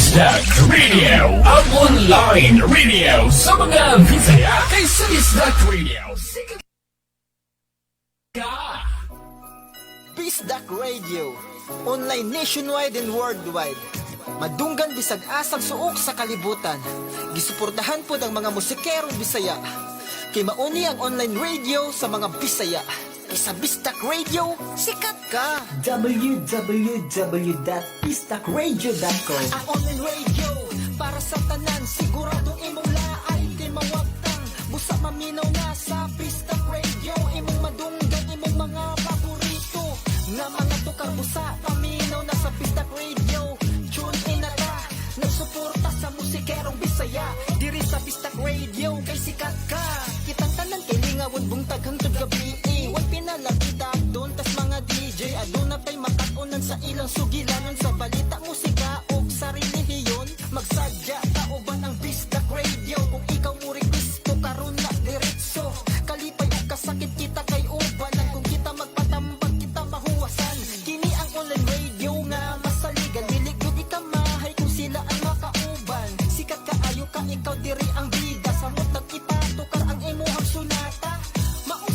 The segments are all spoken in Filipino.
Bisdak Radio, ang online radio sa mga Bisaya kay sa Bisdak Radio. Sikat ka! Bisdak Radio, online nationwide and worldwide. Madunggan bisag asag suok sa kalibutan. Gisuportahan po ng mga musikerong Bisaya. Kay mauni ang online radio sa mga Bisaya. Sa Bisdak Radio, sikat ka! www.bisdakradio.com. Ang online radio, para sa tanan, siguradong imong laay, di mawagtang. Busa maminaw na sa Bisdak Radio, imong madunggan, imong mga paborito. Nga mga tukar busa, paminaw na sa Bisdak Radio. Tune in na ka, nagsuporta sa musikerong Bisaya. Diri sa Bisdak Radio, kay sikat ka. Kitang tanan kay lingawon bungtag hangtod gabi. Huwag pinalagita doon, tas mga DJ aduna pa'y makatunan sa ilang sugilanon. Sa balita, musika o sa relihiyon, magsadya kauban ang Bisdak Radio. Kung ikaw mo request ko karon na diretso, kalipay o kasakit kita kay ubanan. Kung kita magpatambag, kita mahuwasan. Kini ang online radio nga masaligan, niligod ikamahay kung sila ang makauban. Sikat ka ayo ka, ikaw diri ang bida. Samot nag-ipatukar ang imuhang sunata.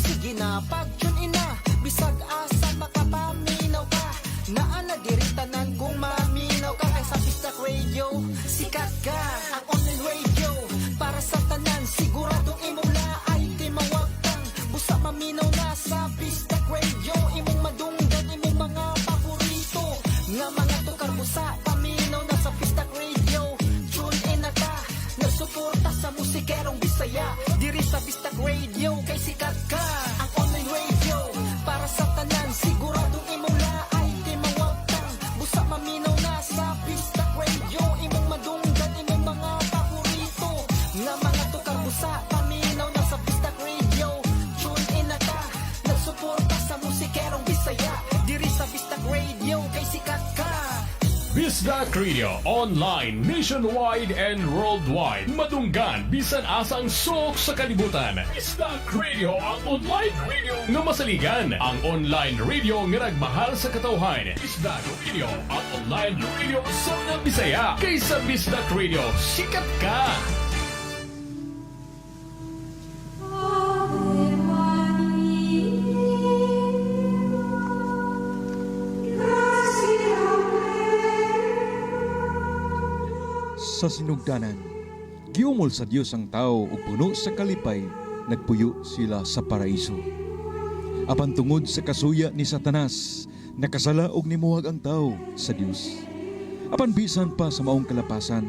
Sige na, pag-tune ina, bisag asa makapaminaw ka. Naana diri tanan kung maminaw ka. Kay sa Bisdak Radio, sikat ka. Ang online radio, para sa tanan, siguradong imong laay, di mawagtang. Busa maminaw na sa Bisdak Radio, imong madunggan, imong mga paborito. Nga mga tukar busa, paminaw na sa Bisdak Radio. Tune in na ka, nagsuporta sa musikerong Bisaya. Diri sa Bisdak Radio, kay sikat ka. Ang online radio, para sa tanan, siguradong imong laay, di mawagtang. Busa maminaw na sa Bisdak Radio, imong madunggan, imong mga paborito. Nga mga tukar busa, paminaw na sa Bisdak Radio. Tune in na ka, nagsuporta sa musikerong Bisaya. Diri sa Bisdak Radio, kay sikat ka. Bisdak Radio, online, nationwide and worldwide. Madunggan, bisan asang sok sa kalibutan. Bisdak Radio, ang online radio nga masaligan. Ang online radio nga nagmahal sa katawhan. Bisdak Radio, ang online radio sa mga Bisaya. Kaysa Bisdak Radio, sikat ka! Sa sinugdanan, giumol sa Dios ang tao ug puno sa kalipay, nagpuyo sila sa paraiso. Apan tungod sa kasuya ni Satanas, nakasala og nimuhag ang tao sa Dios. Apan bisan pa sa maong kalapasan,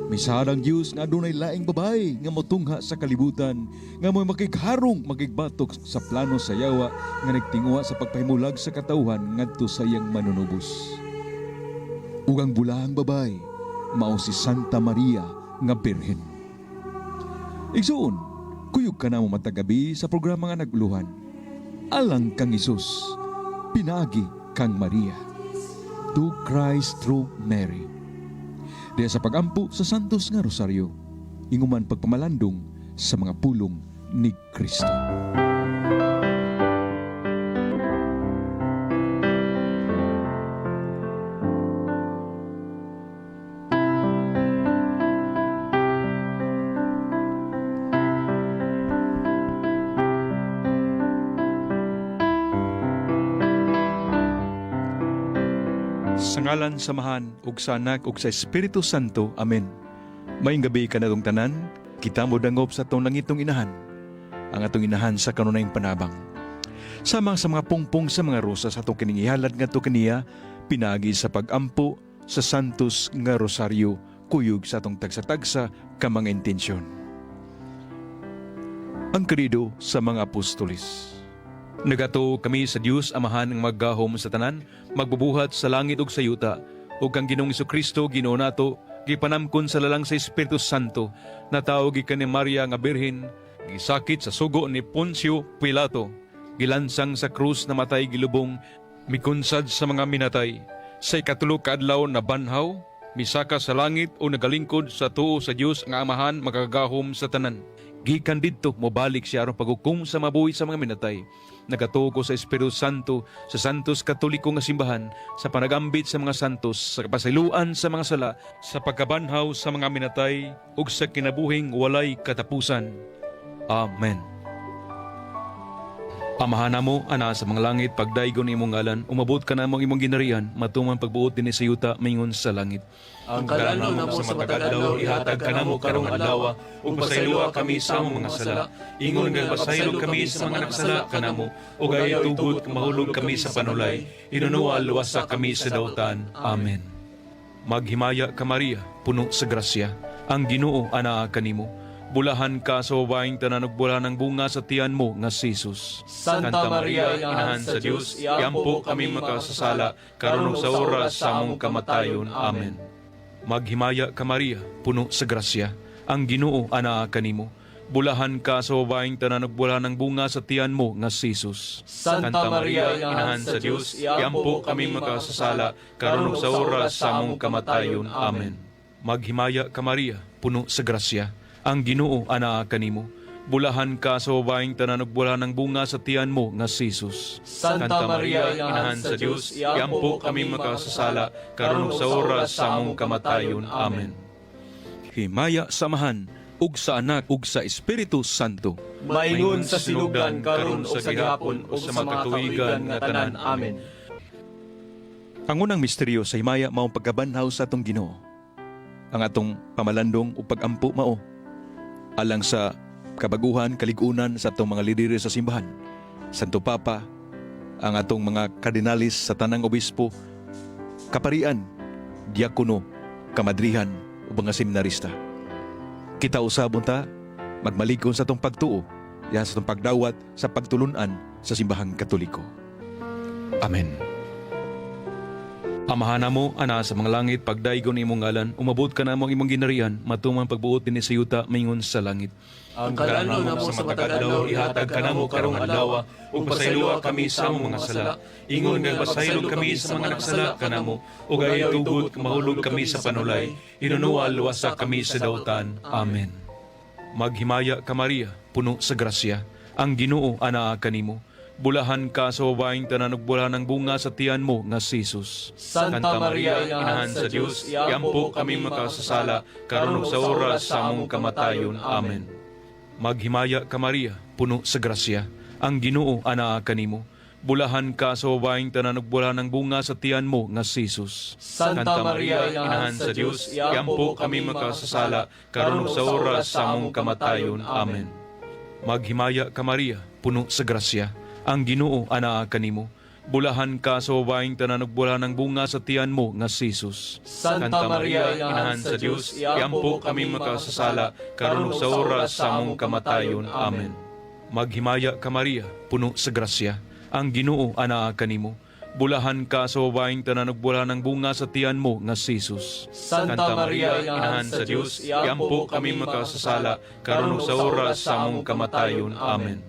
misad ang Dios nga adunay laing babay nga motungha sa kalibutan, nga mo'y makigharong magigbatok sa plano sa yawa nga nagtinguha sa pagpahimulag sa katawhan ngadto sa iyang manunubos. Ug ang bulahang babay mao si Santa Maria nga Birhen. Igsuon, kuyog ka na mo matagabi sa programa nga naguluhan. Alang kang Isus, pinagi kang Maria. To Christ through Mary. Diya sa pagampo sa Santos nga Rosaryo, inguman pagpamalandong sa mga pulong ni Kristo. Sa ngalan, samahan, ug sa Anak, ug sa Espiritu Santo. Amen. Maayong gabi ka na itong tanan, kita mo dangop sa itong langitong inahan, ang atong inahan sa kanunayang panabang. Sama sa mga pungpong sa mga rosas atong kiningihalad nga ito kaniya, pinagi sa pagampo sa Santos nga Rosaryo, kuyog sa atong tagsa-tagsa ka mga intensyon. Ang kredo sa mga apostolis. Nagato kami sa Dios Amahan ng maggahom sa tanan, magbubuhat sa langit ug sa yuta, ug kang Ginoong Jesucristo Ginoo nato, gipanamkon sa lalang sa Espiritu Santo, natawag gikan ni Maria nga Birhen, gisakit sa sugo ni Poncio Pilato, gilansang sa krus na matay gilubong, mikunsad sa mga minatay, sa ikatulo ka adlaw na banhaw, misaka sa langit o nagalingkod sa tuo sa Dios nga Amahan magagahom sa tanan. Gikan didto mobalik siya aron paghukom sa mabuhi sa mga minatay. Nagatuo sa Espiritu Santo, sa Santos Katoliko nga simbahan, sa panagambit sa mga santos, sa kapasiluan sa mga sala, sa pagkabanhaw sa mga minatay, ug sa kinabuhing walay katapusan. Amen. Amahana mo, ana sa mga langit, pagdaigon ni imong ngalan, umabot ka na mong imong ginarihan, matuman pagbuot din sa yuta, mingon sa langit. Ang kalano na mo sa matag adlaw, ihatag ka na mo karong adlaw, ug pasayloa kami sa among mga sala. Ingon nga pasaylo kami sa mga nagsala kanamo, ug ayaw tugod mahulog kami sa panulay. Inunuwa luwasa kami sa dautan. Amen. Maghimaya ka Maria, puno sa grasya, ang Ginoo anaa kanimo. Bulahan ka sa babaeng tanan ug bulahan ang bunga sa tiyan mo nga si Jesus. Santa Maria, inahan sa Dios, iampo kami makasasala, karon ug sa oras sa among kamatayon. Amen. Maghimaya ka Maria, puno sa grasya, ang Ginoo anaa kanimo. Bulahan ka sa babaeng tanan ug bulahan ang bunga sa tiyan mo nga si Jesus. Santa Maria, inahan sa Dios, iampo kami makasasala, karon ug sa oras sa among kamatayon. Amen. Maghimaya ka Maria, puno sa grasya, ang Ginoo anaa kanimo. Bulahan ka sa babaeng tanan ug bulahan ang bunga sa tiyan mo nga si Jesus. Santa Maria, inahan sa Dios, iampo kami makasasala, karon ug sa oras sa among kamatayon. Amen. Himaya samahan ug sa Anak ug sa Espiritu Santo. Maingon sa sinugan karon ug sa gihapon ug sa mga katuigan nga tanan. Amen. Ang unang misteryo sa himaya maong pagkabanhaw sa atong Ginoo. Ang atong pamalandong ug pagampo mao alang sa kabaguhan, kaligunan sa atong mga lideri sa simbahan. Santo Papa, ang atong mga kardinalis sa tanang obispo, kaparian, diakono, kamadrihan o mga seminarista. Kita usabon ta, magmalikon sa atong pagtuo, yan sa atong pagdawat sa pagtulunan sa simbahang Katoliko. Amen. Amahana mo, ana sa mga langit, pagdaigon ni imong ngalan, umabot ka na mong imong ginarihan, matuman pagbuot din sa yuta, mingon sa langit. Ang kalano na mo sa matag adlaw, ihatag ka na mo karong adlaw, ug pasayloa kami sa among mga sala. Ingon nga pasaylo kami sa mga nagsala kanamo, ug ayaw tugod mahulog kami sa panulay. Inunuwa luwasa kami sa dautan. Amen. Maghimaya ka Maria, puno sa grasya, ang Ginoo anaa kanimo. Bulahan ka sa babaeng tanan ug bulahan ang bunga sa tiyan mo nga si Jesus. Santa Maria, inahan sa Dios, iampo kami makasasala, karon ug sa oras sa among kamatayon. Amen. Maghimaya ka Maria, puno sa grasya, ang Ginoo anaa kanimo. Bulahan ka sa babaeng tanan ug bulahan ang bunga sa tiyan mo nga si Jesus. Santa Maria, inahan sa Dios, iampo kami makasasala, karon ug sa oras sa among kamatayon. Amen. Maghimaya ka Maria, puno sa grasya, ang Ginoo anaa kanimo. Bulahan ka sa babaeng tanan ug bulahan ang bunga sa tiyan mo nga si Jesus. Santa Maria, inahan sa Dios, iampo kami makasasala, karon ug sa oras sa among kamatayon. Amen. Maghimaya ka Maria, puno sa grasya, ang Ginoo anaa kanimo. Bulahan ka sa babaeng tanan ug bulahan ang bunga sa tiyan mo nga si Jesus. Santa Maria, inahan sa Dios, iampo kami makasasala, karon ug sa oras sa among kamatayon. Amen.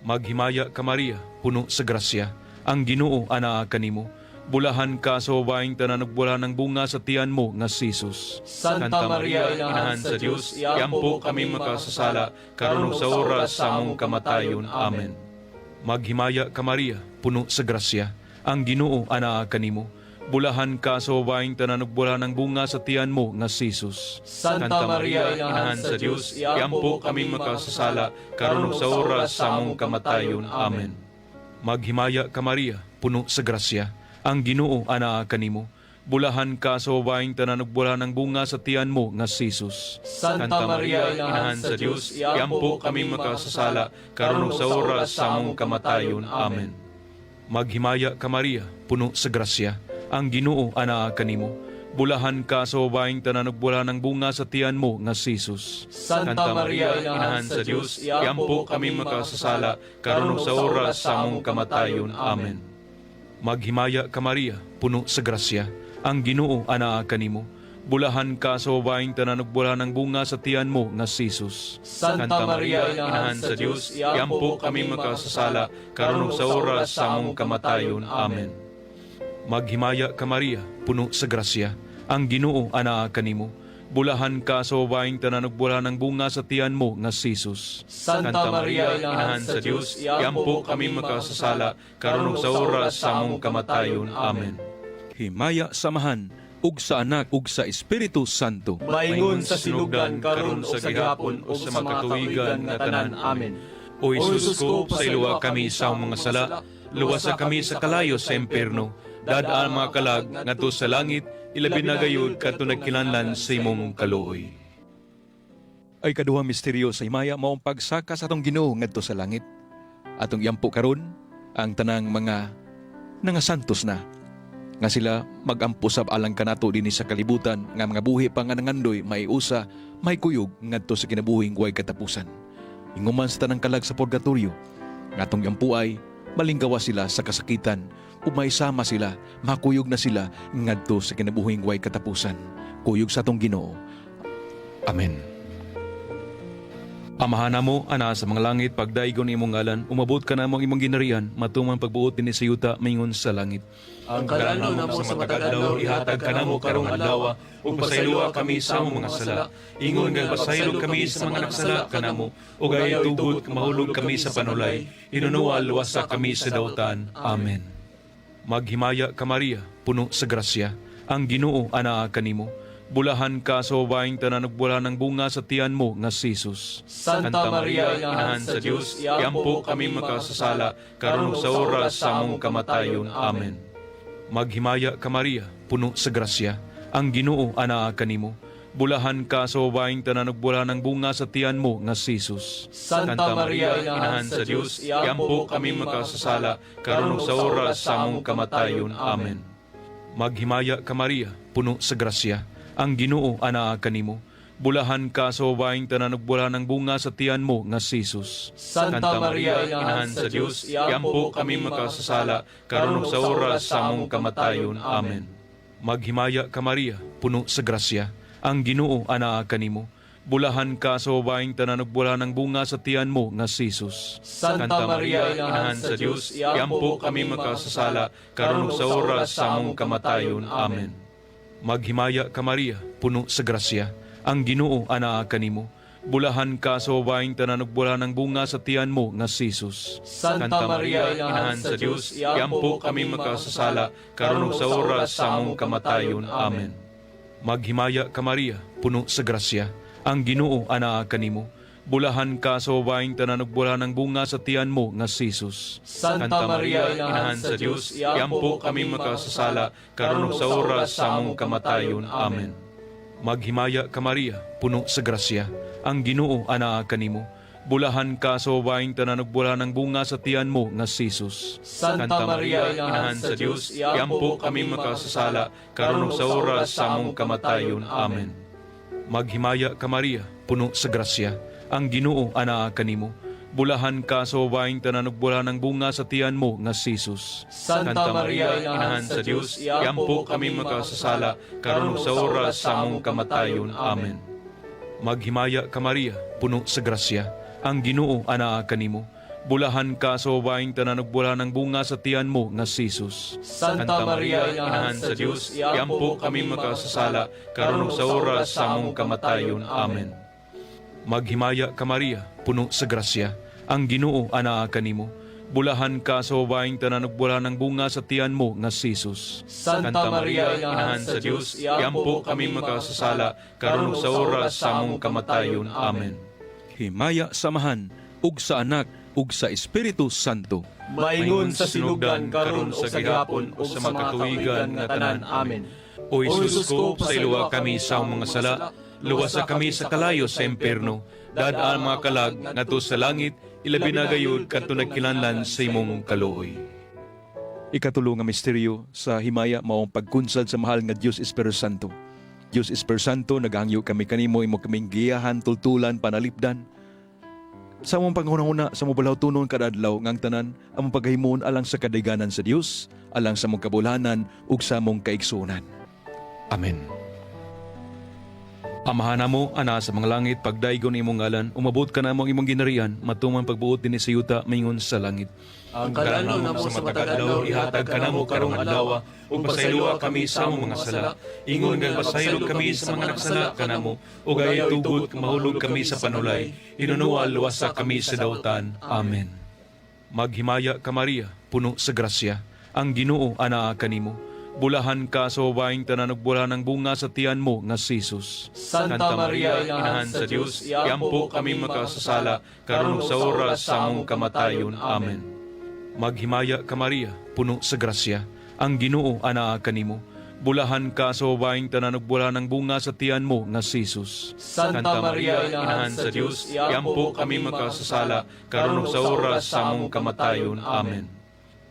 Maghimaya ka Maria, puno sa grasya, ang Ginoo anaa kanimo. Bulahan ka sa babaeng tanan ug bulahan ang bunga sa tiyan mo nga si Jesus. Santa Maria, inahan sa Dios, iampo kami makasasala, karon ug sa oras sa among kamatayon. Amen. Maghimaya ka Maria, puno sa grasya, ang Ginoo anaa kanimo. Bulahan ka sa babaeng tanan ug bulahan ang bunga sa tiyan mo nga si Jesus. Santa Maria, inahan sa Dios, iampo kami makasasala, karon ug sa oras sa among kamatayon. Amen. Maghimaya ka Maria, puno sa grasya, ang Ginoo anaa kanimo. Bulahan ka sa babaeng tanan ug bulahan ang bunga sa tiyan mo nga si Jesus. Santa Maria, inahan sa Dios, iampo kami makasasala, karon ug sa oras sa among kamatayon. Amen. Maghimaya ka Maria, puno sa grasya, ang Ginoo anaa kanimo. Bulahan ka sa babaeng tanan ug bulahan ang bunga sa tiyan mo nga si Jesus. Santa Maria, inahan sa Dios, iampo kami makasasala, karon ug sa oras sa among kamatayon. Amen. Maghimaya ka Maria, puno sa grasya, ang Ginoo anaa kanimo. Bulahan ka sa babaeng tanan ug bulahan ang bunga sa tiyan mo nga si Jesus. Santa Maria, inahan sa Dios, iampo kami makasasala, karon ug sa oras sa among kamatayon. Amen. Maghimaya ka Maria, puno sa grasya, ang Ginoo anaa kanimo. Bulahan ka sa babaeng tanan ug bulahan ang bunga sa tiyan mo nga si Jesus. Santa Maria, Inahan sa Dios, iampo kami makasasala, karon ug sa oras sa among kamatayon. Amen. Himaya samahan, ug sa anak, ug sa Espiritu Santo. Maingon sa sinugdan karon ug sa gihapon ug sa mga katuigan nga tanan. Amen. O Jesus ko, sa iluwa kami sa mga sala, luwasa kami sa kalayo sa impierno, dadaan mga kalag ngadto sa langit, ilabi na gayud kadto nagkinahanglan sa imong kaluoy. Ay kaduhang misteryo sa himaya maong pagsaka sa atong Ginoo ngadto sa langit. Atong iampo karon ang tanang mga santos na nga sila magampo sa alang kanato dinhi sa kalibutan nga mga buhi pa nga nangandoy may usa, may kuyog ngadto sa kinabuhing way katapusan. Inguman sa tanang kalag sa purgatorio, nga atong iampuay malinggawa sila sa kasakitan, umaysama sila, makuyog na sila ngadto sa kinabuhing way katapusan. Kuyog sa atong Ginoo. Amen. Amahan mo, ana sa mga langit, pagdaigon ni imong ngalan, umabot ka na mong imong ginarian, matumang pagbuot din sa yuta, mingon sa langit. Ang kalano na mo sa matag-adlaw, ihatag ka na mo karong adlaw, ug pasayloa kami sa among mga sala. Ingon nga pasaylo kami sa mga nagsala kanamo, ug ayaw tugod mahulog kami sa panulay. Inunual luwasa kami sa dautan. Amen. Maghimaya ka Maria, puno sa grasya, ang Ginoo anaa kanimo. Bulahan ka sa babaeng tanan ug bulahan ang bunga sa tiyan mo nga si Jesus. Santa Maria, Inahan sa Dios, iampo kami makasasala, karon ug sa oras sa among kamatayon. Amen. Maghimaya ka Maria, puno sa grasya, ang Ginoo anaa kanimo. Bulahan ka sa babaeng tanan ug bulahan ang bunga sa tiyan mo nga si Jesus. Santa Maria, Inahan sa Dios, iampo kami makasasala, karon ug sa oras sa among kamatayon. Amen. Maghimaya ka Maria, puno sa grasya, ang Ginoo anaa kanimo. Bulahan ka sa babaeng tanan ug bulahan ang bunga sa tiyan mo nga si Jesus. Santa Maria, Inahan sa Dios, iampo kami makasasala, karon ug sa oras sa among kamatayon. Amen. Maghimaya ka Maria, puno sa grasya, ang Ginoo anaa kanimo. Bulahan ka sa babaeng tanan ug bulahan ang bunga sa tiyan mo nga si Jesus. Santa Maria, Inahan sa Dios, iampo kami makasasala, karon ug sa oras sa among kamatayon. Amen. Maghimaya ka Maria, puno sa grasya, ang Ginoo anaa kanimo. Bulahan ka sa babaeng tanan ug bulahan ang bunga sa tiyan mo nga si Jesus. Santa Maria, Inahan sa Dios, iampo kami makasasala, karon ug sa oras sa among kamatayon. Amen. Maghimaya ka Maria, puno sa grasya, ang Ginoo anaa kanimo. Bulahan ka sa babaeng tanan ug bulahan ang bunga sa tiyan mo nga si Jesus. Santa Maria, Inahan sa Dios, iampo kami makasasala, karon ug sa oras sa among kamatayon. Amen. Maghimaya ka Maria, puno sa grasya, ang Ginoo anaa kanimo. Bulahan ka sa babaeng tanan ug bulahan ang bunga sa tiyan mo nga si Jesus. Santa Maria, Inahan sa Dios, iampo kami makasasala, karon ug sa oras sa among kamatayon. Amen. Maghimaya ka Maria, puno sa grasya, ang Ginoo anaa kanimo. Bulahan ka sa babaeng tanan ug bulahan ang bunga sa tiyan mo nga si Jesus. Santa Maria, Inahan sa Dios, iampo kami makasasala, karon ug sa oras sa among kamatayon. Amen. Maghimaya ka Maria, puno sa grasya, ang Ginoo anaa kanimo. Bulahan ka sa babaeng tanan ug bulahan ang bunga sa tiyan mo nga si Jesus. Santa Maria, Inahan sa Dios, iampo kami makasasala, karon ug sa oras sa among kamatayon. Amen. Maghimaya ka Maria, puno sa grasya, ang Ginoo anaa kanimo. Bulahan ka sa babaeng tanan ug bulahan ang bunga sa tiyan mo nga si Jesus. Santa Maria, Inahan sa Dios, iampo kami makasasala, karon ug sa oras sa among kamatayon. Amen. Himaya samahan, ug sa anak, ug sa Espiritu Santo. Maingon sa sinugdan karon ug sa gihapon ug sa mga katuigan nga tanan. Amen. O Jesus ko, sa iluwa kami sa mga sala, luwasa kami sa kalayo sa impierno, dadaan mga kalag ngadto sa langit, ilabi na gayud kadto nagkinahanglan sa imong kaluoy. Ikatulo nga misteryo sa himaya maong pagkunsad sa mahal nga Dios Espiritu Santo. Dios Espiritu Santo, nagangyo kami kanimo, imo kaming giyahan, tultulan, panalipdan. Sa among panghunahuna, sa among balaw tunon kada adlaw ngang tanan, among paghimuon alang sa kadayganan sa Dios, alang sa among kabulanan ug sa among kaigsuonan. Amen. Amahan mo, ana sa mga langit, pagdaigon imong ngalan, umabot ka na mo imong ginarian, matuman pagbuot din sa yuta, mingon sa langit. Ang kadano na mo sa matag adlaw ihatag kanamo karong adlaw, ug pasayloa kami sa among mga sala. Ingon nga pasaylo kami sa mga nagsala kanamo, ug ay tugot mahulog kami sa panulay. Hinunual luwasa kami sa dautan. Amen. Maghimaya ka Maria, puno sa grasya, ang Ginoo anaa kanimo. Bulahan ka sa babaeng tanan ug bulan ng bunga sa tiyan mo nga si Jesus. Santa Maria, Inahan sa Dios, iampo kami makasasala, karon ug sa oras sa among kamatayon. Amen. Maghimaya ka Maria, puno sa grasya, ang Ginoo anaa kanimo. Bulahan ka sa babaeng tanan ug bulan ng bunga sa tiyan mo nga si Jesus. Santa Maria, Inahan sa Dios, iampo kami makasasala, karon ug sa oras sa among kamatayon. Amen.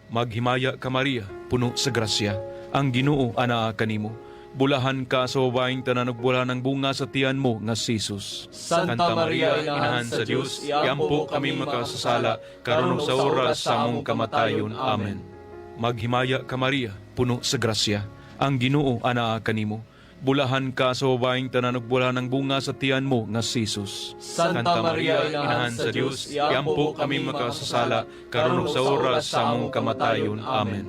Maghimaya ka Maria, puno sa grasya, ang Ginoo anaa kanimo. Bulahan ka sa babaeng tanan ug bulan ng bunga sa tiyan mo nga si Jesus. Santa Maria, Inahan sa Dios, iampo kami makasasala, karon ug sa oras sa among kamatayon. Amen. Maghimaya ka Maria, puno sa grasya, ang Ginoo anaa kanimo. Bulahan ka sa babaeng tanan ug bulan ng bunga sa tiyan mo nga si Jesus. Santa Maria, Inahan sa Dios, iampo kami makasasala, karon ug sa oras sa among kamatayon. Amen.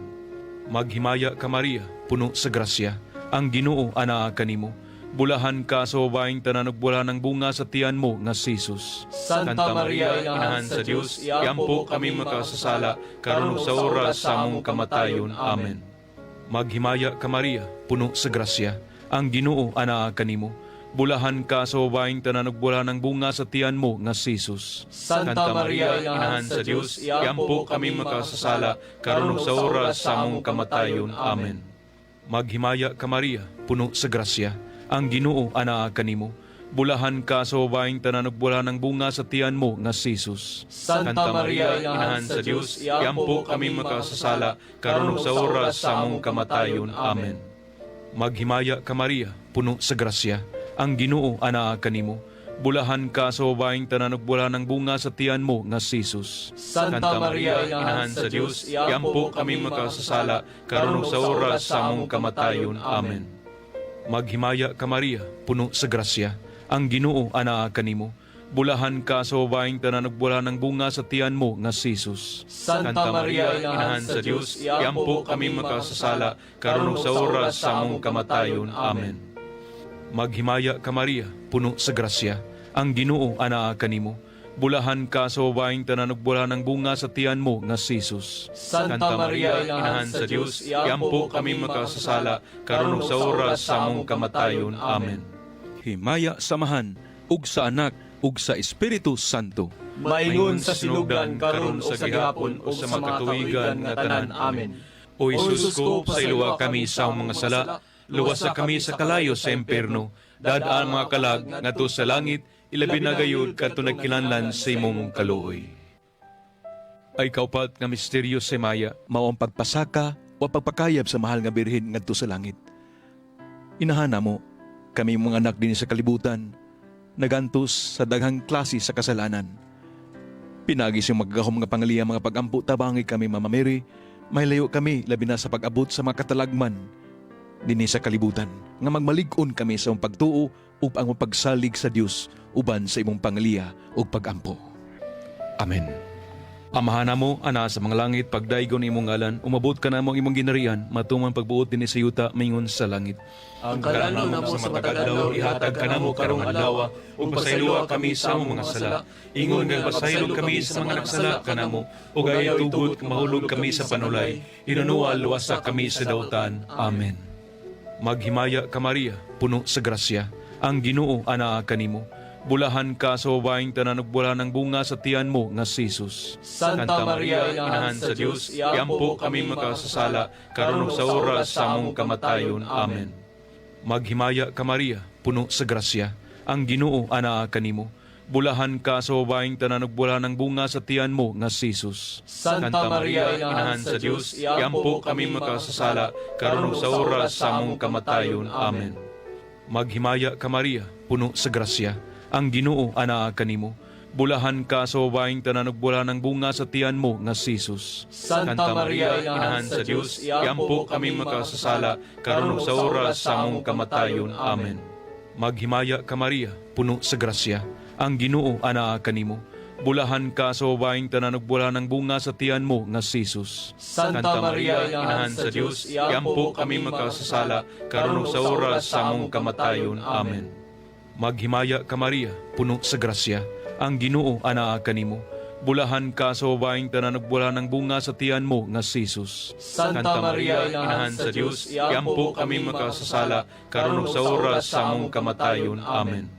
Maghimaya ka Maria, puno sa grasya, ang Ginoo anaa kanimo. Bulahan ka sa babaeng tanan ug bulan ng bunga sa tiyan mo nga si Jesus. Santa Maria, Inahan sa Dios, iampo kami makasasala, karon ug sa oras sa among kamatayon. Amen. Maghimaya ka Maria, puno sa grasya, ang Ginoo anaa kanimo. Bulahan ka sa babaeng tanan ug bulan ng bunga sa tiyan mo nga si Jesus. Santa Maria, Inahan sa Dios, iampo kami makasasala, karon ug sa oras sa among kamatayon. Amen. Maghimaya ka Maria, puno sa grasya, ang Ginoo anaa kanimo. Bulahan ka sa babaeng tanan ug bulan ng bunga sa tiyan mo nga si Jesus. Santa Maria, Inahan sa Dios, iampo kami makasasala, karon ug sa oras sa among kamatayon. Amen. Maghimaya ka Maria, puno sa grasya, ang Ginoo anaa kanimo. Bulahan ka sa babaeng tanan ug bulan ng bunga sa tiyan mo nga si Jesus. Santa Maria, Inahan sa Dios, iampo kami makasasala, karon ug sa oras sa among kamatayon. Amen. Maghimaya ka Maria, puno sa grasya, ang Ginoo anaa kanimo. Bulahan ka sa babaeng tanan ug bulan ng bunga sa tiyan mo nga si Jesus. Santa Maria, Inahan sa Dios, iampo kami makasasala, karon ug sa oras sa among kamatayon. Amen. Maghimaya ka Maria, puno sa grasya, ang Ginoo anaa kanimo. Bulahan ka sa babaeng tanan ug bulan ng bunga sa tiyan mo nga si Jesus. Santa Maria, Inahan sa Dios, iampo kami makasasala, karon ug sa oras sa among kamatayon. Amen. Himaya samahan, ug sa anak, ug sa Espiritu Santo. Maingon sa sinugdan karon ug sa gihapon ug sa mga katuigan nga tanan. Amen. O Jesus ko, pasayloa kami sa mga sala, luwasa kami sa kalayo sa emperno, dadaan mga kalag ngadto sa langit, ilabi na gayud kadto nagkinahanglan sa imong kaluoy. Ay kaupat nga misteryo sa Maya, Mao ang pagpasaka o pagpakayab sa mahal nga birhen ngadto sa langit. Inahana mo, kami mga anak din sa kalibutan, nagantos sa daghang klase sa kasalanan. Pinagis yung magagahom nga pangaliya mga pagampo tabangi kami Mama Mary, may layo kami labi na sa pag-abot sa mga katalagman dinhi sa kalibutan, nga magmalig-on kami sa imong pagtuo ug ang pagsalig sa Dios uban sa imong pangaliya ug pagampo. Amen. Amahan mo, ana sa mga langit, pagdaigon imong ngalan, umabot ka na mo imong ginarian, matuman pagbuot din sa yuta, mingon sa langit. Ang kadano na mo sa matag adlaw ihatag kanamo karong adlaw, ug pasayloa kami sa among mga sala. Ingon nga pasaylo kami sa mga nagsala kanamo, ug ay tugot mahulog kami sa panulay. Hinunual luwasa kami sa dautan. Amen. Maghimaya ka Maria, puno sa grasya, ang Ginoo anaa kanimo. Bulahan ka sa babaeng tanan ug bulan ng bunga sa tiyan mo nga si Jesus. Santa Maria, Inahan sa Dios, iampo kami makasasala, karon ug sa oras sa among kamatayon. Amen. Maghimaya ka Maria, puno sa grasya, ang Ginoo anaa kanimo. Bulahan ka sa babaeng tanan ug bulan ng bunga sa tiyan mo nga si Jesus. Santa Maria, Inahan sa Dios, iampo kami makasasala, karon ug sa oras sa among kamatayon. Amen. Maghimaya ka Maria, puno sa grasya, ang Ginoo anaa kanimo. Bulahan ka sa babaeng tanan ug bulan ng bunga sa tiyan mo nga si Jesus. Santa Maria, Inahan sa Dios, iampo kami makasasala, karon ug sa oras sa among kamatayon. Amen. Maghimaya ka Maria, puno sa grasya, ang Ginoo anaa kanimo. Bulahan ka sa babaeng tanan ug bulahan ang bunga sa tiyan mo nga si Jesus. Santa Maria, Inahan sa Dios, iampo kami makasasala, karon ug sa oras sa among kamatayon. Amen. Maghimaya ka Maria, puno sa grasya, ang Ginoo anaa kanimo. Bulahan ka sa babaeng tanan ug bulahan ang bunga sa tiyan mo nga si Jesus. Santa Maria, Inahan sa Dios, iampo kami makasasala, karon ug sa oras sa among kamatayon. Amen.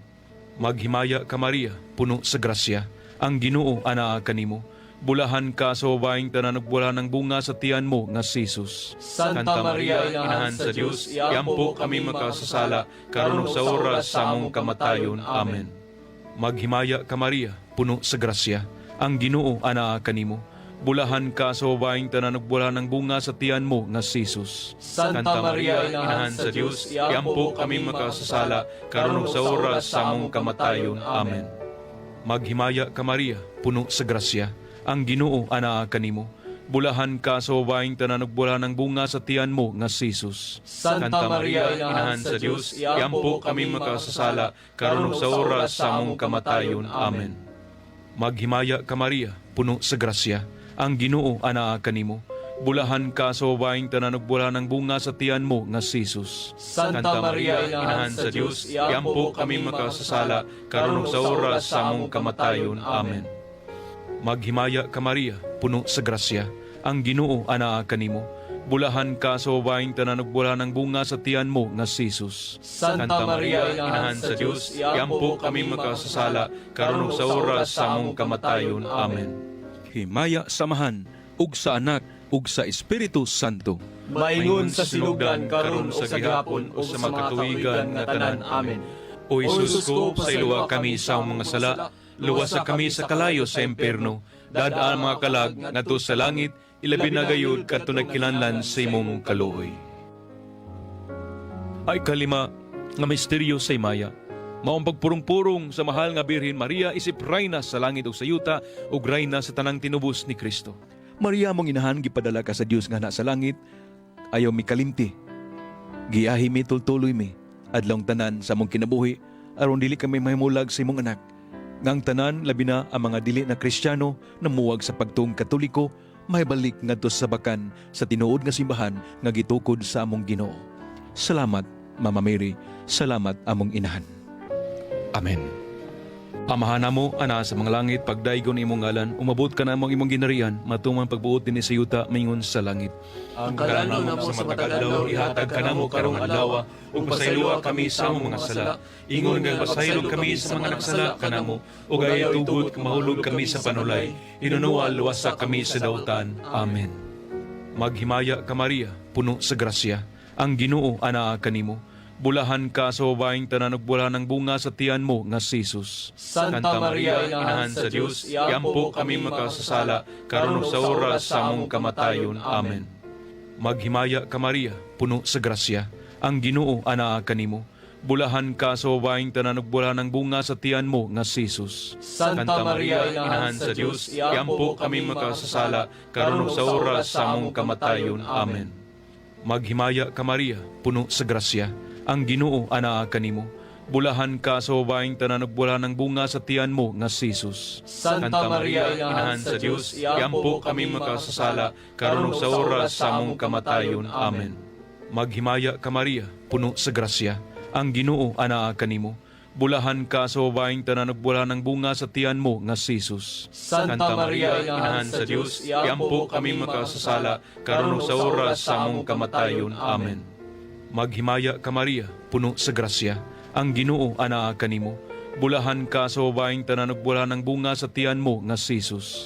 Maghimaya ka Maria, puno sa grasya, ang Ginoo anaa kanimo. Bulahan ka sa babaeng tanan ug bulahan ang bunga sa tiyan mo nga si Jesus. Santa Maria, Inahan sa Dios, iampo kami makasasala, karon ug sa oras sa among kamatayon. Amen. Maghimaya ka Maria, puno sa grasya, ang Ginoo anaa kanimo. Bulahan ka sa babaeng tanan ug bulahan ang bunga sa tiyan mo nga si Jesus. Santa Maria, Inahan sa Dios, iampo kami makasasala, karon ug sa oras sa among kamatayon. Amen. Maghimaya ka Maria, puno sa grasya, ang Ginoo anaa kanimo. Bulahan ka sa babaeng tanan ug bulahan ang bunga sa tiyan mo nga si Jesus. Santa Maria, Inahan sa Dios, iampo kami makasasala, karon ug sa oras sa among kamatayon. Amen. Maghimaya ka Maria, puno sa grasya, ang Ginoo anaa kanimo. Bulahan ka sa babaeng tanan ug bulahan ang bunga sa tiyan mo nga si Jesus. Santa Maria, Inahan sa Dios, iampo kami makasasala, karon ug sa oras sa among kamatayon. Amen. Maghimaya ka Maria, puno sa grasya, ang Ginoo anaa kanimo. Bulahan ka sa babaeng tanan ug bulahan ang bunga sa tiyan mo nga si Jesus. Santa Maria, Inahan sa Dios, iampo kami makasasala, karon ug sa oras sa among kamatayon. Amen. Himaya samahan, ug sa anak, ug sa Espiritu Santo. Maingon sa sinugdan karon ug sa gihapon ug sa makatuigan nga tanan. Amen. O Jesus ko, sa iluwa kami sa mga sala, luwasa kami sa kalayo sa impierno, dadaan mga kalag ngadto sa langit, ilabi na gayud kadto nagkilanlan sa imong kaluoy. Ay kalima nga misteryo sa Himaya, maong pagpurong-purong sa mahal nga Birhen Maria isip rayna sa langit ug sa yuta ug rayna sa tanang tinubos ni Kristo. Maria mong inahan gipadala ka sa Dios nga na sa langit, ayaw mi kalimti. Giahi mi tultuloy mi adlong tanan sa mong kinabuhi aron dili kami mahimulag sa imong anak. Ngang tanan labi na ang mga dili na Kristiyano namuwag sa pagtuong Katoliko mahibalik ngadto sa bakan sa tinuod nga simbahan nga gitukod sa among Ginoo. Salamat Mama Mary, salamat among inahan. Amen. Amahan namo ana sa mga langit, pagdaygon imong ngalan, umabot ka na among imong ginarian, matumang pagbuot din sa yuta mingon sa langit. Ang kalano na mo sa matag adlaw ihatag kanamo karong adlaw, ug pasayloa kami sa among mga sala. Ingon nga pasaylog kami sa mga nagsala kanamo, ug ayaw tugod mahulog kami sa panulay. Inunuwa luwasa kami sa dawtan. Amen. Maghimaya ka Maria, puno sa grasya, ang Ginoo anaa kanimo. Bulahan ka sa babaeng tanan ug bulahan ang bunga sa tiyan mo nga si Jesus. Santa Maria, Inahan sa Dios, iampo kami makasasala, karon ug sa oras sa among kamatayon. Amen. Maghimaya ka Maria, puno sa grasya, ang Ginoo anaa kanimo. Bulahan ka sa babaeng tanan ug bulahan ang bunga sa tiyan mo nga si Jesus. Santa Maria, Inahan sa Dios, iampo kami makasasala, karon ug sa oras sa among kamatayon. Amen. Maghimaya ka Maria, puno sa grasya, ang Ginoo anaa kanimo. Bulahan ka sa babaeng tanan ug bulahan ang bunga sa tiyan mo nga si Jesus. Santa Maria, Inahan sa Dios, iampo kami makasasala, karon ug sa oras sa among kamatayon. Amen. Maghimaya ka Maria, puno sa grasya, ang Ginoo anaa kanimo. Bulahan ka sa babaeng tanan ug bulahan ang bunga sa tiyan mo nga si Jesus. Santa Maria, Inahan sa Dios, iampo kami makasasala, karon ug sa oras sa among kamatayon. Amen. Maghimaya ka Maria, puno sa grasya, ang Ginoo anaa kanimo. Bulahan ka sa babaeng tanan ug bulahan ang bunga sa tiyan mo nga si Jesus.